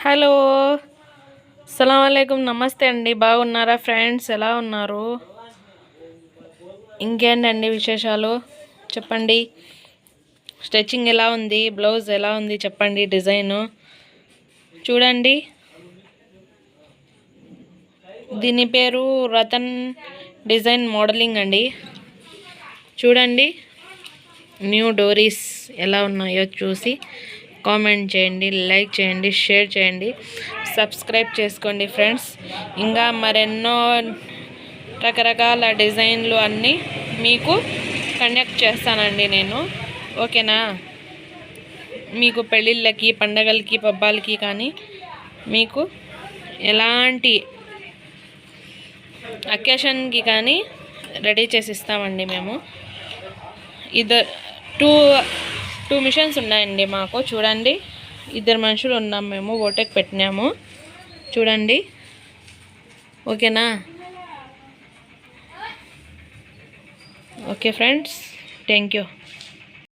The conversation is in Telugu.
హలో అస్సలాముఅలైకుం నమస్తే అండి. బాగున్నారా ఫ్రెండ్స్? ఎలా ఉన్నారు? ఇంకేంటండి విశేషాలు చెప్పండి. స్టిచ్చింగ్ ఎలా ఉంది? బ్లౌజ్ ఎలా ఉంది చెప్పండి. డిజైన్ చూడండి. దీని పేరు రతన్ డిజైన్ మోడలింగ్ అండి. చూడండి న్యూ డోరీస్ ఎలా ఉన్నాయో చూసి కామెంట్ చేయండి, లైక్ చేయండి, షేర్ చేయండి, సబ్స్క్రైబ్ చేసుకోండి ఫ్రెండ్స్. ఇంకా మరెన్నో రకరకాల డిజైన్లు అన్నీ మీకు కండక్ట్ చేస్తానండి నేను. ఓకేనా? మీకు పెళ్ళిళ్ళకి, పండగలకి, పబ్బాలకి కానీ మీకు ఎలాంటి అకేషన్కి కానీ రెడీ చేసి ఇస్తామండి మేము. టూ మిషన్స్ ఉన్నాయండి మాకు. చూడండి, 2 మనుషులు ఉన్నాం మేము. ఓటెక్ పెట్టినాము చూడండి. ఓకేనా? Okay friends, thank you.